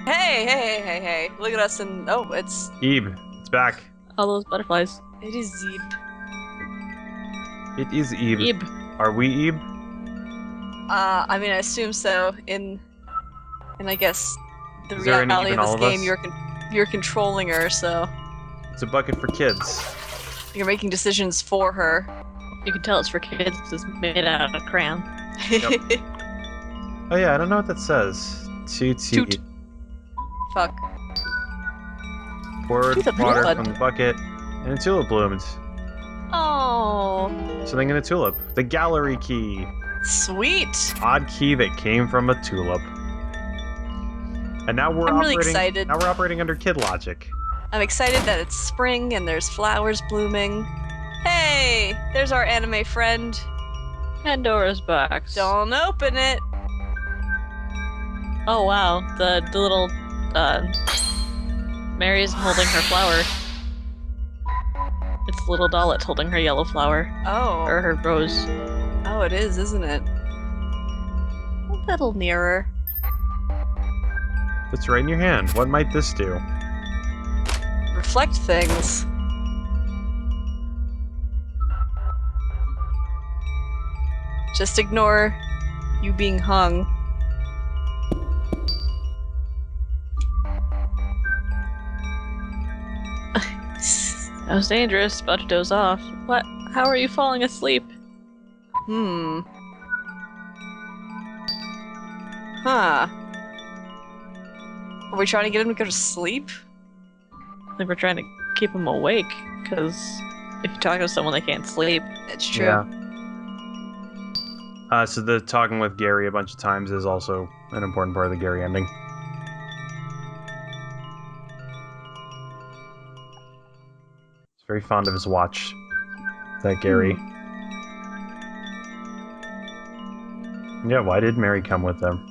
Hey! Look at us and oh, it's Ib, it's back. All those butterflies. it is Zeeb. It is Ib. Ib. Are we Ib? I mean, I assume so. In I guess the Is there any reality even of this all of game, us? you're controlling her, so It's a bucket for kids. you're making decisions for her. You can tell it's for kids 'cause it's made out of crayon. Yep. Oh yeah, I don't know what that says. Toot. Fuck. Poured Toot a water blood. from the bucket, and a tulip bloomed. Oh, Something in a tulip. The gallery key. sweet! Odd key that came from a tulip. And now we're I'm really operating. excited. Now we're operating under kid logic. I'm excited that it's spring and there's flowers blooming. Hey, there's our anime friend. Pandora's box. Don't open it. Oh wow, the little Mary's holding her flower. It's the little doll that's holding her yellow flower. Oh. Or her rose. Oh, it is, isn't it? A little nearer. It's right in your hand. What might this do? Reflect things. Just ignore you being hung. That was dangerous. About to doze off. What? How are you falling asleep? Hmm. Huh. Are we trying to get him to go to sleep? I think we're trying to keep him awake, because if you talk to someone they can't sleep. It's true. Yeah. So the talking with Gary a bunch of times is also an important part of the Gary ending. He's very fond of his watch. That Gary. Yeah, why did Mary come with them?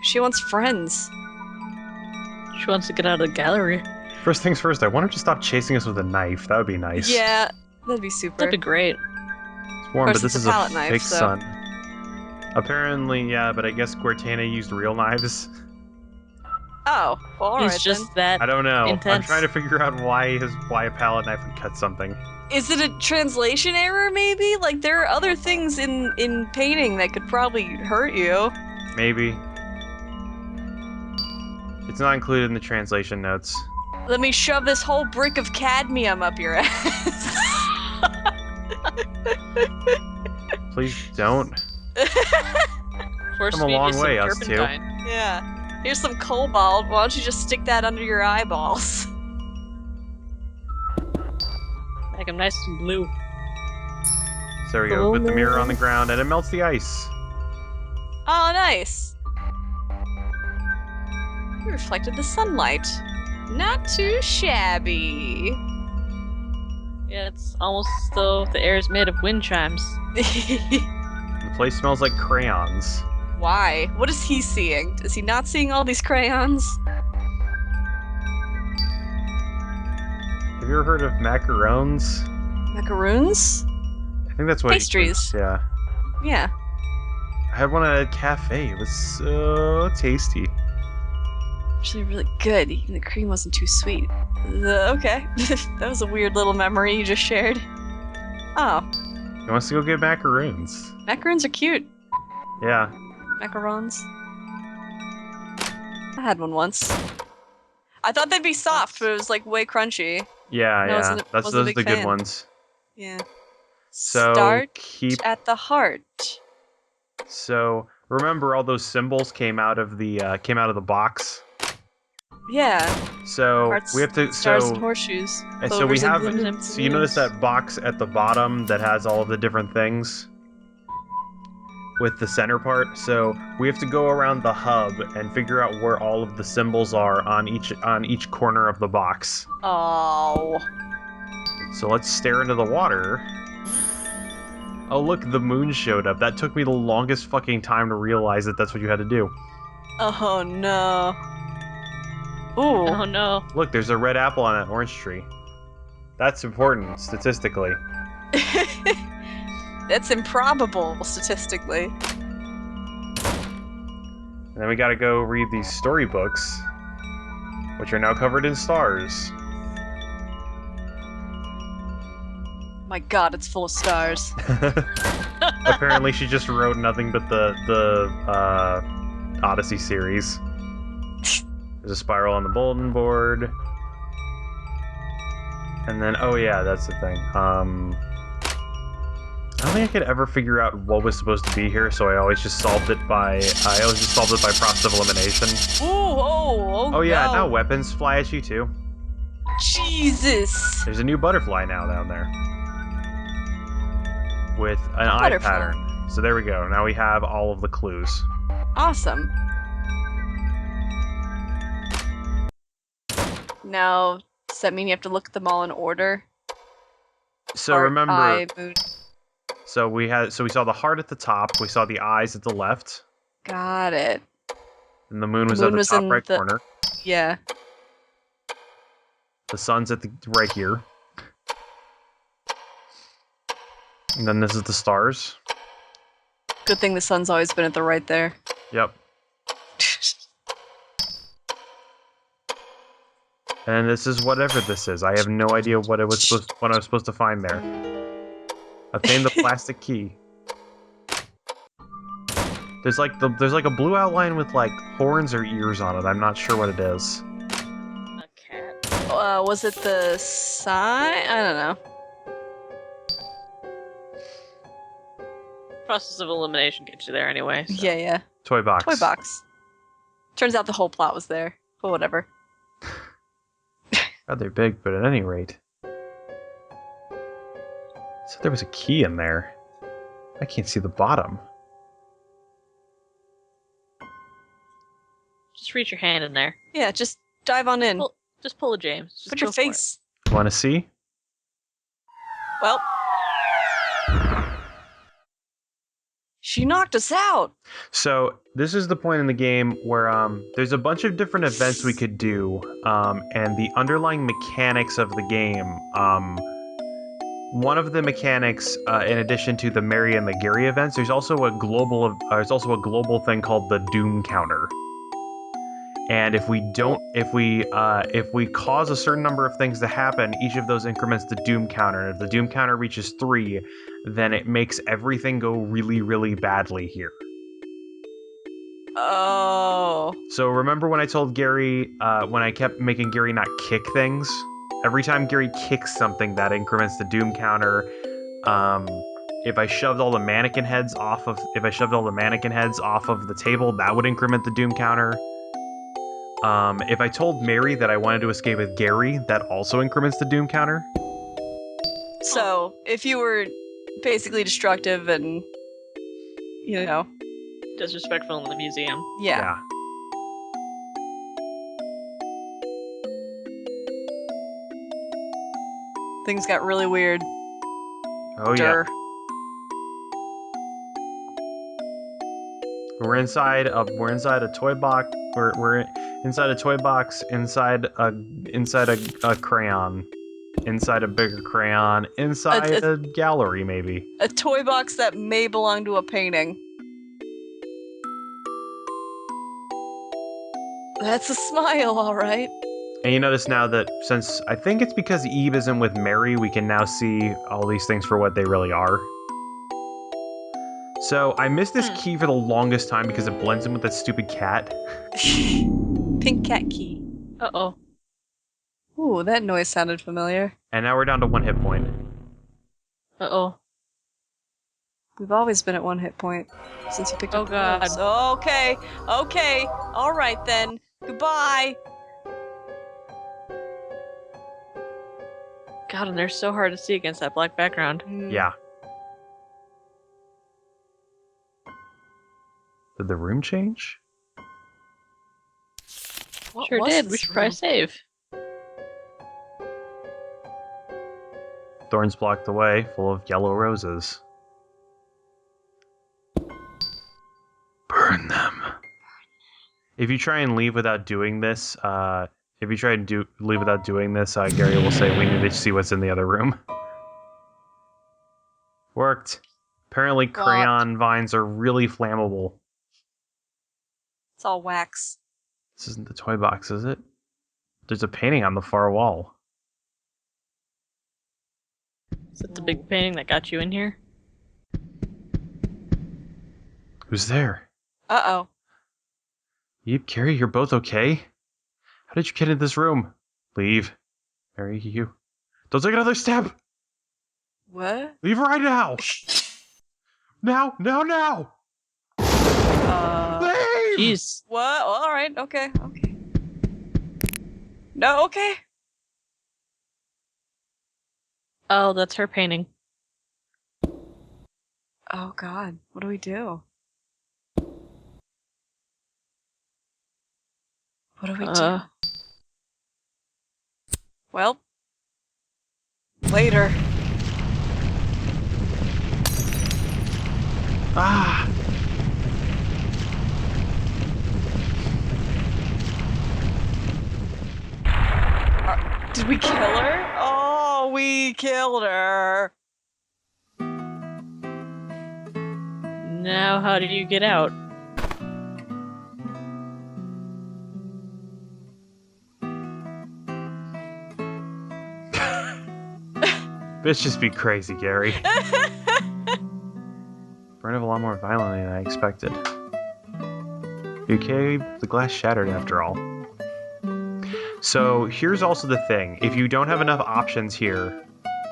She wants friends. She wants to get out of the gallery. First things first, I want her to stop chasing us with a knife. That would be nice. Yeah, that'd be super. That'd be great. It's warm, Of course, but this it's is a a palette knife, fake so- sun. Apparently, yeah, but I guess Guertana used real knives. Oh, well, alright He's just that. I don't know. I'm Intense. trying to figure out why a palette knife would cut something. then. Is it a translation error, maybe? Like, there are other things in painting that could probably hurt you. Maybe. It's not included in the translation notes. Let me shove this whole brick of cadmium up your ass. Please don't. Force Come a feed you long some way, us two. turpentine. Yeah. Here's some cobalt. Why don't you just stick that under your eyeballs? Make him nice and blue. So there we go. Oh, Put the mirror no. on the ground, and it melts the ice. Oh, nice. You reflected the sunlight. Not too shabby. Yeah, it's almost as though the air is made of wind chimes. The place smells like crayons. Why? What is he seeing? Is he not seeing all these crayons? Have you ever heard of macarons? Macaroons? I think that's what Pastries. Yeah. Yeah. I had one at a cafe. It was so tasty. Actually, really good. Even the cream wasn't too sweet. Okay. That was a weird little memory you just shared. Oh. He wants to go get macaroons. Macaroons are cute. Yeah. Macarons. I had one once. I thought they'd be soft, but it was like way crunchy. Yeah, No, yeah. wasn't a Those are big the good fan. ones. Yeah. So Start keep. at the heart. So remember, all those symbols came out of the box. Yeah. So Hearts, we have to. stars, So and horseshoes. and so we Clovers and have. blooms and So you notice that box at the bottom that has all of the different things with the center part. So we have to go around the hub and figure out where all of the symbols are on each corner of the box. Oh. So let's stare into the water. Oh look, the moon showed up. That took me the longest fucking time to realize that that's what you had to do. Oh no. Ooh. Oh no. Look, there's a red apple on that orange tree. That's important, statistically. That's improbable, statistically. And then we gotta go read these storybooks, which are now covered in stars. My God, it's full of stars. Apparently, she just wrote nothing but the Odyssey series. There's a spiral on the bulletin board. And then, oh yeah, that's the thing. I don't think I could ever figure out what was supposed to be here, so I always just solved it by process of elimination. Oh yeah, no. now weapons fly at you too. Jesus. There's a new butterfly now down there. With an eye pattern. So there we go. Now we have all of the clues. Awesome. Now, does that mean you have to look at them all in order? So Heart, remember, eye, moon. so we saw the heart at the top, we saw the eyes at the left, Got it. and the moon was The at moon the was top in right the- corner. Yeah. The sun's at the right here. And then this is the stars. Good thing the sun's always been at the right there. Yep. And this is whatever this is. I have no idea what I was supposed to find there. Obtain the plastic key. There's like a blue outline with like horns or ears on it. I'm not sure what it is. A cat. Was it the sign? I don't know. Process of elimination gets you there anyway. So. Yeah. Toy box. Toy box. Turns out the whole plot was there. But whatever. God, they're big, but at any rate. So there was a key in there. I can't see the bottom. Just reach your hand in there. Yeah, just dive on in. Just pull a James. Just Put your go for it. face. Want to see? Well. She knocked us out. So this is the point in the game where there's a bunch of different events we could do, and the underlying mechanics of the game. One of the mechanics, in addition to the Mary and the Garry events, there's also a global thing called the Doom counter. And if we cause a certain number of things to happen, each of those increments the Doom counter. And if the Doom counter reaches 3, then it makes everything go really, really badly here. Oh. So remember when I told Garry, when I kept making Garry not kick things? Every time Garry kicks something, that increments the Doom counter. If I shoved all the mannequin heads off of the table, that would increment the Doom counter. If I told Mary that I wanted to escape with Garry, that also increments the Doom counter. So, if you were basically destructive and, Disrespectful in the museum. yeah. Things got really weird. Oh Durr. yeah. We're inside a toy box. We're inside a toy box, inside a crayon, inside a bigger crayon, inside a gallery maybe. A toy box that may belong to a painting. That's a smile, all right. And you notice now that since I think it's because Ib isn't with Mary, we can now see all these things for what they really are. So I missed this key for the longest time because it blends in with that stupid cat. Pink cat key. Uh-oh. Ooh, that noise sounded familiar. And now we're down to 1 hit point. Uh-oh. We've always been at 1 hit point since you picked up the God. gloves. Okay. All right then. Goodbye. God, and they're so hard to see against that black background. Yeah. Did the room change? What Sure was did. We this should probably room? save. Thorns blocked the way, full of yellow roses. Burn them. If you try and leave without doing this, Garry will say, we need to see what's in the other room. Worked. Apparently crayon vines are really flammable. It's all wax. This isn't the toy box, is it? There's a painting on the far wall. Is it the big painting that got you in here? Who's there? Uh-oh. Ib, Carrie, you're both okay? How did you get in this room? Leave. Mary, you. Don't take another step! What? Leave right now! Now! Leave! Jeez. What? All right. Okay. No, okay. Oh, that's her painting. Oh, God. What do we do? What do we do? Well, later. Ah! Did we kill her? Oh, we killed her. Now how did you get out? Bitches be crazy, Gary. Burned up a lot more violently than I expected. You okay? The glass shattered after all. So here's also the thing. If you don't have enough options here,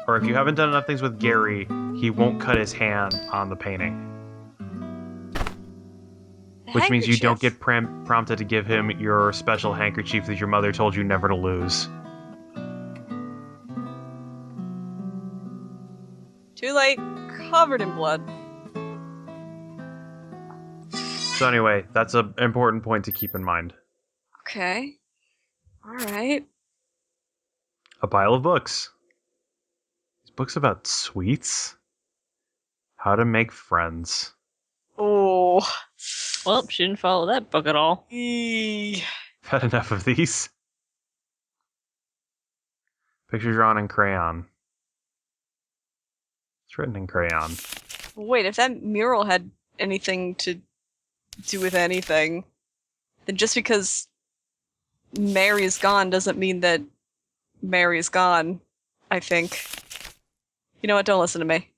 or if you haven't done enough things with Gary, he won't cut his hand on the painting. Which means you don't get prompted to give him your special handkerchief that your mother told you never to lose. Too late. Covered in blood. So anyway, that's an important point to keep in mind. Okay. Alright. A pile of books. These books about sweets? How to make friends. Oh. Well, she didn't follow that book at all. Eee. Had enough of these. Picture drawn in crayon. It's written in crayon. Wait, if that mural had anything to do with anything, then just because Mary is gone doesn't mean that Mary is gone, I think. You know what? Don't listen to me.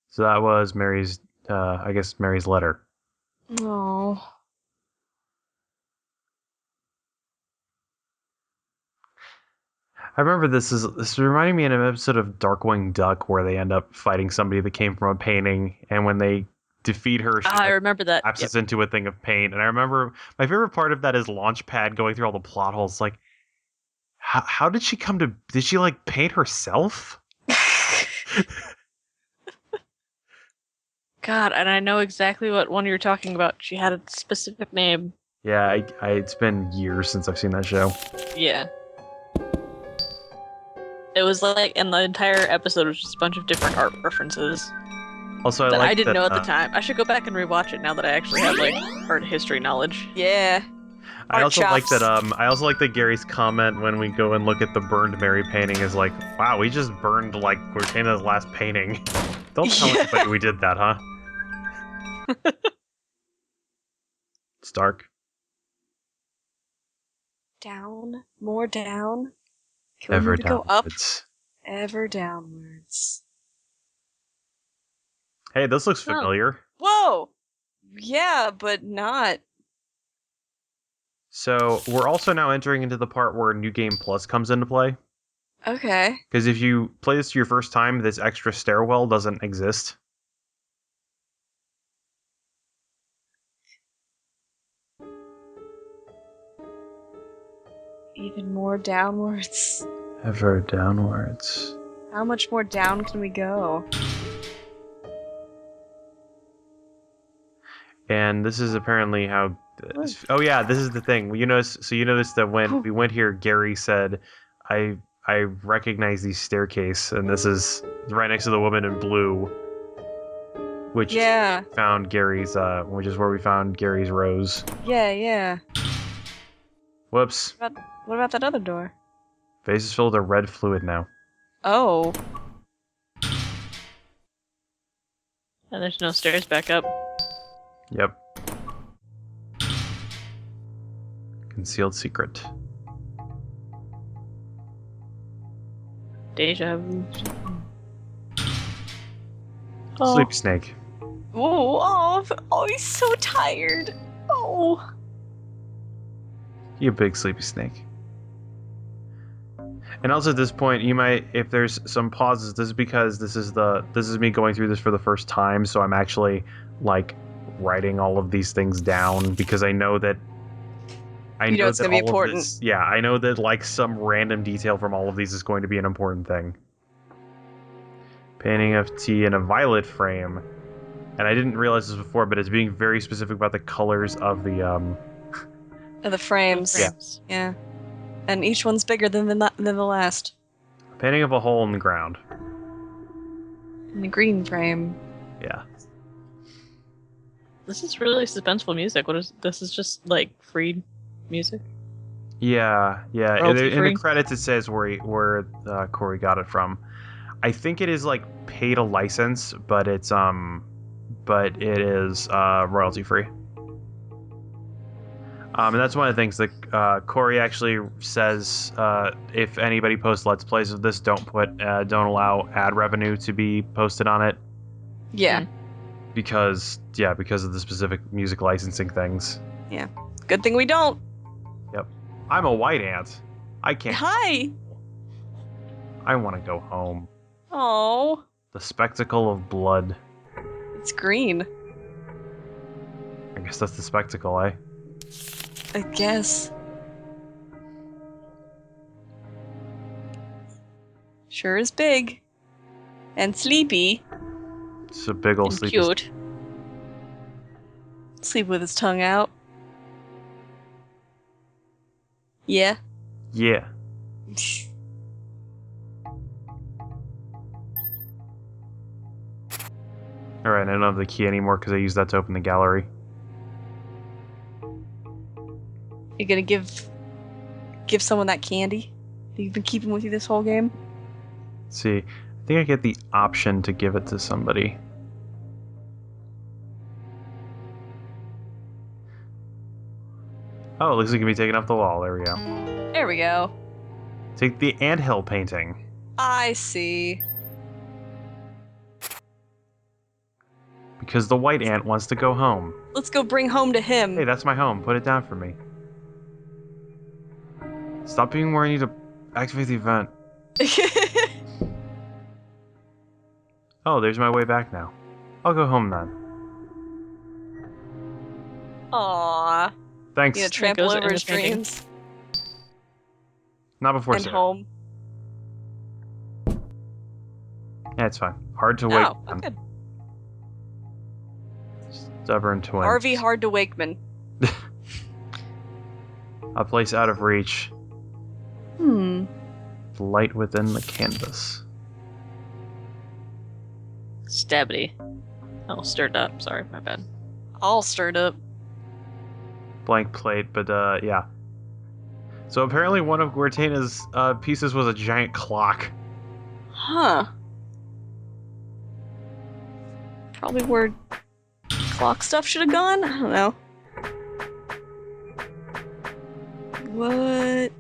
So that was Mary's, I guess Mary's letter. Oh. I remember this is reminding me of an episode of Darkwing Duck where they end up fighting somebody that came from a painting, and when they defeat her, she I remember that. lapses into a thing of paint. And I remember my favorite part of that is Launchpad going through all the plot holes. Like, how did she come to? Did she like paint herself? God, and I know exactly what one you're talking about. She had a specific name. Yeah, it's been years since I've seen that show. Yeah. It was like, and the entire episode was just a bunch of different art references Also, that like I didn't that, know at the time. I should go back and rewatch it now that I actually have like art history knowledge. Yeah. I Art also like chops. that. I also like that Gary's comment when we go and look at the burned Mary painting is like, "Wow, we just burned like Cortana's last painting." Don't tell Yeah. anybody we did that, huh? It's dark. Down. More down. Can Ever we move to go up? downwards. Ever downwards. Hey, this looks Oh. familiar. Whoa! Yeah, but not. So we're also now entering into the part where New Game Plus comes into play. Okay. Because if you play this your first time, this extra stairwell doesn't exist. Even more downwards. Ever downwards. How much more down can we go? And this is apparently how. Oh yeah, this is the thing. You notice that when we went here, Gary said, "I recognize these staircase," and this is right next to the woman in blue, which Yeah. found Gary's. Which is where we found Gary's rose. Yeah. Whoops. What about that other door? Face is filled with red fluid now. Oh. And there's no stairs back up. Yep. Concealed secret. Deja vu. Oh. Sleepy snake. Whoa, oh, he's so tired. Oh. You big sleepy snake. And also at this point, you might, if there's some pauses, this is because this is me going through this for the first time, so I'm actually like writing all of these things down because I know that You know it's that gonna be all of important. this, yeah, I know that like some random detail from all of these is going to be an important thing. Painting of tea in a violet frame. And I didn't realize this before, but it's being very specific about the colors of the The frames. Yeah. And each one's bigger than the last. painting of a hole in the ground. In the green frame. Yeah. This is really suspenseful music. What is this? Is just like free music. Yeah. In Royalty the free? credits, it says where Corey got it from. I think it is like paid a license, but it is royalty free. And that's one of the things that Corey actually says. If anybody posts Let's Plays of this, don't allow ad revenue to be posted on it Yeah. because of the specific music licensing things. Yeah. Good thing we don't. Yep. I'm a white ant. I can't. Hi. I want to go home. Oh. The spectacle of blood. It's green. I guess that's the spectacle, eh? I guess. Sure is big. And sleepy. It's a big old And sleepy. cute. Sleep with his tongue out. Yeah. Yeah. Alright, I don't have the key anymore because I used that to open the gallery. You gonna give someone that candy that you've been keeping with you this whole game? Let's see, I think I get the option to give it to somebody. Oh, it looks like it can be taken off the wall. There we go. There we go. Take the anthill painting. I see. Because the white ant wants to go home. Let's go bring home to him. Hey, that's my home. Put it down for me. Stop being where I need to activate the event. Oh, there's my way back now. I'll go home then. Aww. Thanks. You gonna trample goes over in his the painting. dreams Not before and Sarah. home. Yeah, it's fine. Hard to wait. Oh, good. Stubborn twins. RV hard to wakeman. A place out of reach. Hmm. The light within the canvas. Stabby. Oh, stirred up. Sorry, my bad. All stirred up. Blank plate, but yeah. So apparently one of Guertana's pieces was a giant clock. Huh. Probably where clock stuff should have gone? I don't know. What?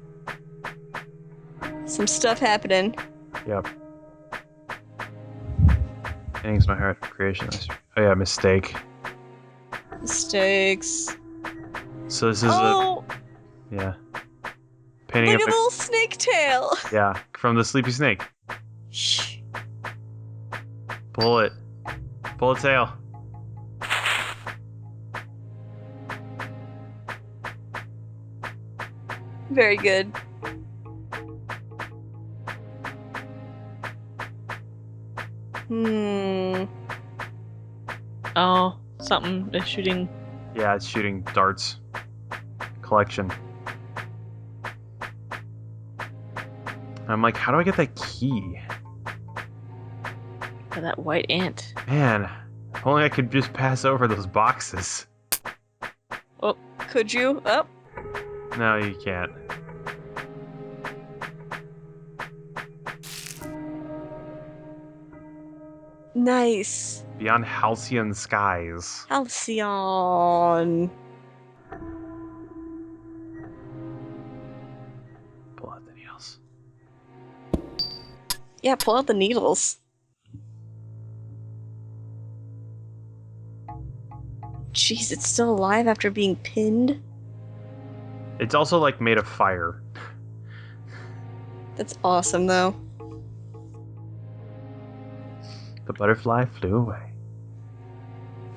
Some stuff happening. Yep. Painting's my heart of creation. Oh yeah, mistake. Mistakes. So this is Oh, yeah. Painting look of at the little snake tail. yeah, from the sleepy snake. Shh. Pull it. Pull the tail. Very good. Hmm. Oh, something is shooting. Yeah, it's shooting darts. Collection. I'm like, how do I get that key? For that white ant. Man, if only I could just pass over those boxes. Could you? Oh, No, you can't. Nice. Beyond halcyon skies. Halcyon. Pull out the needles. Yeah, pull out the needles. Jeez, it's still alive after being pinned? It's also like made of fire. That's awesome, though. The butterfly flew away.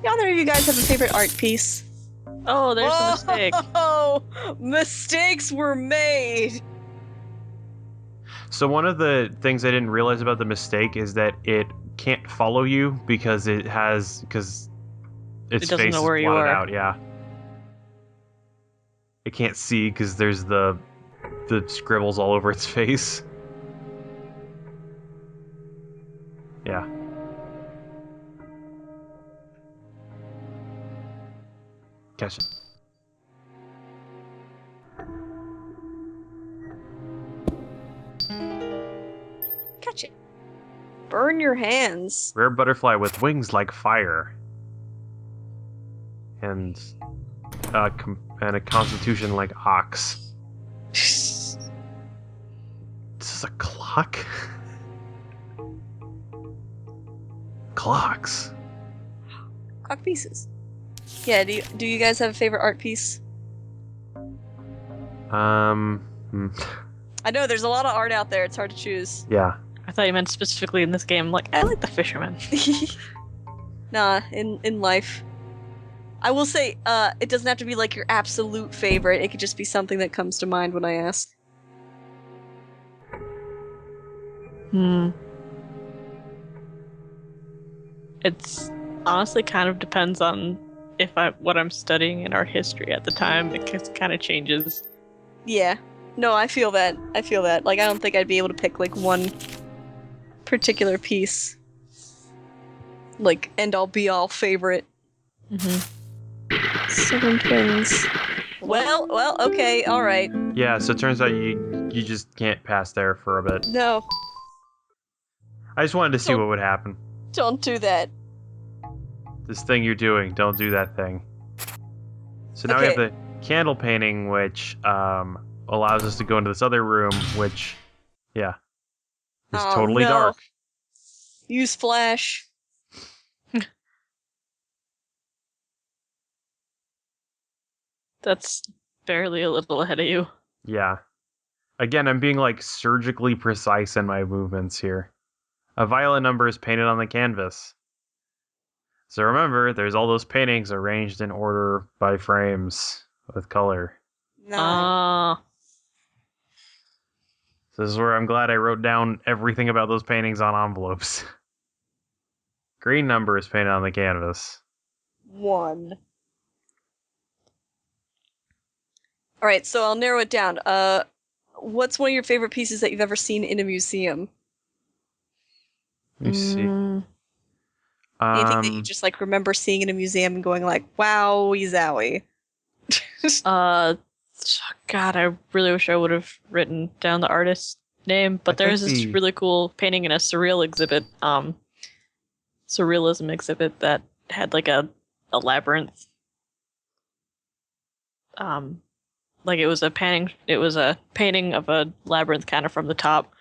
Do either of you guys have a favorite art piece? Oh, there's a mistake. Oh, mistakes were made. So one of the things I didn't realize about the mistake is that it can't follow you because its doesn't face know is where you blotted are. out. Yeah, it can't see because there's the scribbles all over its face. Yeah. Catch it. Catch it. Burn your hands. Rare butterfly with wings like fire. And a constitution like ox. This is a clock? Clocks. Clock pieces. Yeah, do you guys have a favorite art piece? Hmm. I know there's a lot of art out there. It's hard to choose. Yeah. I thought you meant specifically in this game. Like, I like the fisherman. Nah, in life. I will say, it doesn't have to be like your absolute favorite. It could just be something that comes to mind when I ask. It's honestly kind of depends on what I'm studying in art history at the time. It kind of changes. Yeah. No, I feel that. I feel that. Like, I don't think I'd be able to pick, like, one particular piece. Like, end-all be-all favorite. Mm-hmm. 7 twins. Well, okay, alright. Yeah, so it turns out you just can't pass there for a bit. No, I just wanted to see what would happen. don't do that. This thing you're doing, don't do that thing. So now we have Okay. the candle painting, which allows us to go into this other room, which, yeah, is Oh, totally no. dark. Use flash. That's barely a little ahead of you. Yeah. Again, I'm being like surgically precise in my movements here. A violet number is painted on the canvas. So remember, there's all those paintings arranged in order by frames with color. No. So this is where I'm glad I wrote down everything about those paintings on envelopes. Green number is painted on the canvas. 1. Alright, so I'll narrow it down. What's one of your favorite pieces that you've ever seen in a museum? Let me see. Anything that you just, like, remember seeing in a museum and going like, wowie zowie. God, I really wish I would have written down the artist's name, but there's this really cool painting in a surrealism exhibit that had like a labyrinth. Like it was a painting of a labyrinth kind of from the top,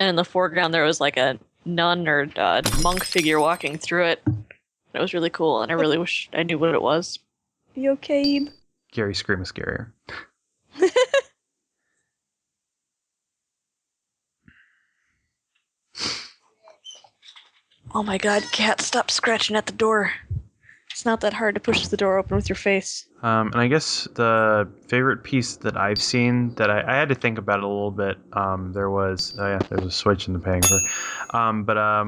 and in the foreground there was like a nun or monk figure walking through it. It was really cool, and I really wish I knew what it was. You okay, Ib? Gary Scream is scarier. Oh my god, cat, stop scratching at the door. It's not that hard to push the door open with your face. And I guess the favorite piece that I've seen that I had to think about it a little bit. There's a switch in the paying for.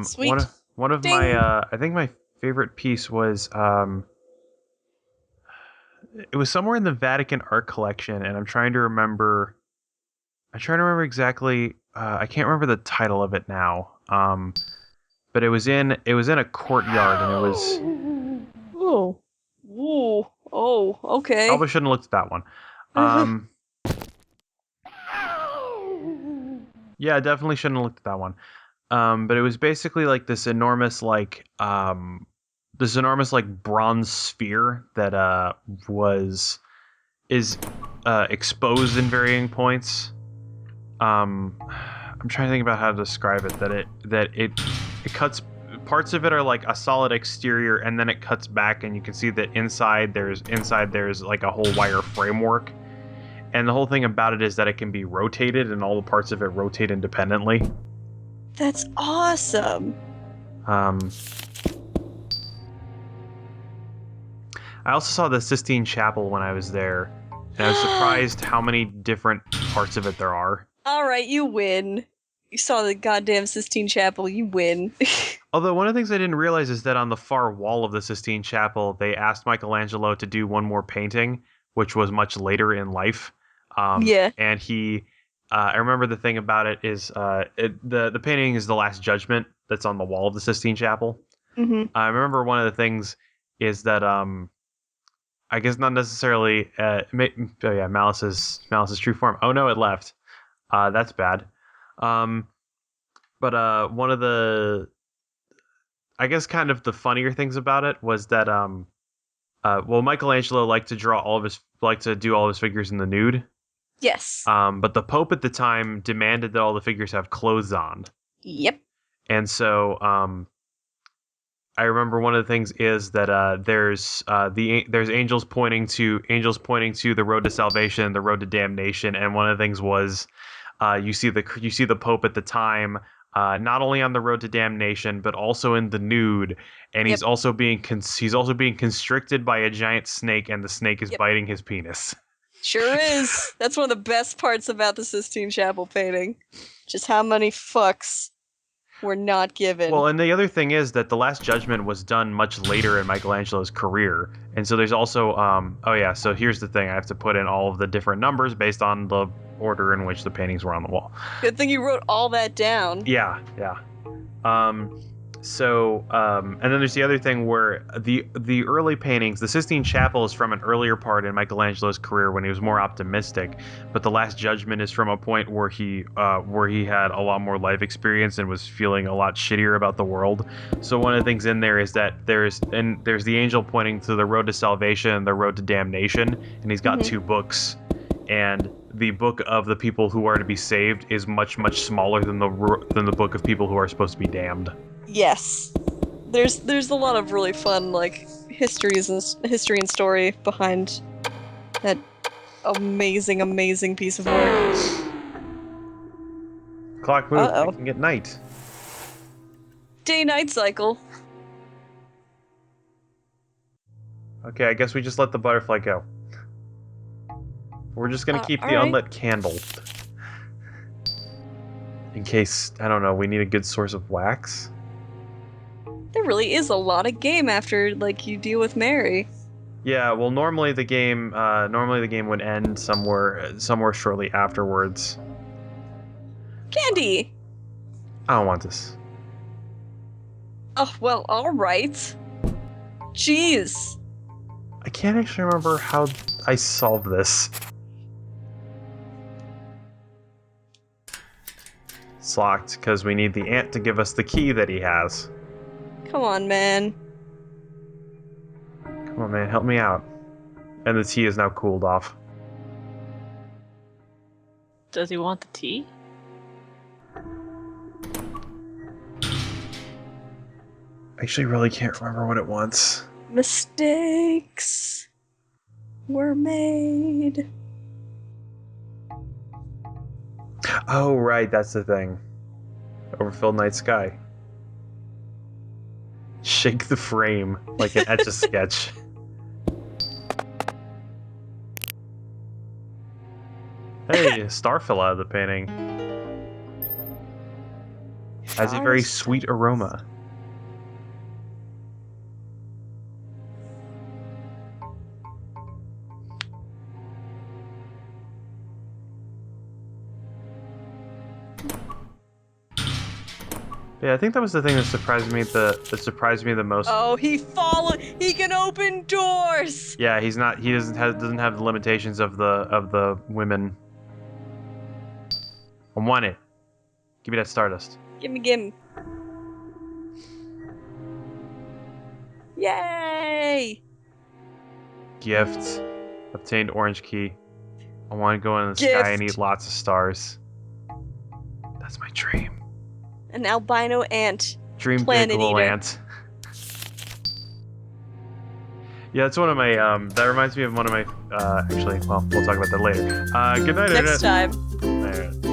Sweet. One of Ding. my I think my favorite piece was it was somewhere in the Vatican art collection, and I'm trying to remember exactly. I can't remember the title of it now. But it was in a courtyard, and it was. Ooh. Ooh. Oh, okay. Probably shouldn't have looked at that one. Yeah, definitely shouldn't have looked at that one. But it was basically like this enormous like bronze sphere that is exposed in varying points. I'm trying to think about how to describe it. That it cuts, parts of it are like a solid exterior, and then it cuts back, and you can see that inside there's like a whole wire framework. And the whole thing about it is that it can be rotated, and all the parts of it rotate independently. That's awesome. I also saw the Sistine Chapel when I was there, and I was surprised how many different parts of it there are. All right, you win. You saw the goddamn Sistine Chapel. You win. Although one of the things I didn't realize is that on the far wall of the Sistine Chapel, they asked Michelangelo to do one more painting, which was much later in life. Yeah. And he, I remember the thing about it is, the painting is the Last Judgment that's on the wall of the Sistine Chapel. Mm-hmm. I remember one of the things is that, I guess not necessarily, Malice's true form. Oh no, it left. That's bad. But one of the, I guess, kind of the funnier things about it was that, Michelangelo liked to do all of his figures in the nude. Yes. But the Pope at the time demanded that all the figures have clothes on. Yep. And so, I remember one of the things is that there's angels pointing to the road to salvation and the road to damnation, and one of the things was, you see the Pope at the time, not only on the road to damnation but also in the nude, and he's also being constricted by a giant snake, and the snake is biting his penis. Sure is. That's one of the best parts about the Sistine Chapel painting. Just how many fucks were not given. Well, and the other thing is that the Last Judgment was done much later in Michelangelo's career, and so there's also so here's the thing: I have to put in all of the different numbers based on the order in which the paintings were on the wall. Good thing you wrote all that down. Yeah. And then there's the other thing where the early paintings, the Sistine Chapel is from an earlier part in Michelangelo's career when he was more optimistic, but the Last Judgment is from a point where he had a lot more life experience and was feeling a lot shittier about the world. So one of the things in there is that there's the angel pointing to the road to salvation and the road to damnation, and he's got two books, and the book of the people who are to be saved is much smaller than the book of people who are supposed to be damned. Yes. There's a lot of really fun history and story behind that amazing piece of work. Clock moves, making it night. Day-night cycle. Okay, I guess we just let the butterfly go. We're just gonna keep the unlit candle. In case, I don't know, we need a good source of wax. There really is a lot of game after you deal with Mary. Yeah, well, normally the game would end somewhere shortly afterwards. Candy. I don't want this. Oh well, all right. Jeez. I can't actually remember how I solved this. It's locked because we need the ant to give us the key that he has. Come on, man. Come on, man, help me out. And the tea is now cooled off. Does he want the tea? I actually really can't remember what it wants. Mistakes were made. Oh, right, that's the thing. Overfilled night sky. Shake the frame like an Etch-a-Sketch. Hey, a star fell out of the painting. Has a very sweet aroma. Yeah, I think that was the thing that surprised me the most. Oh, he can open doors. Yeah, he doesn't have the limitations of the women. I want it. Give me that stardust. Gimme. Yay! Gift. Obtained orange key. I want to go in the Gift. sky and eat lots of stars. That's my dream. An albino ant. Dream Planet big little eater. ant. Yeah, that's one of my, that reminds me of one of my, actually, well, we'll talk about that later. Good night, Next Internet. time. Alright.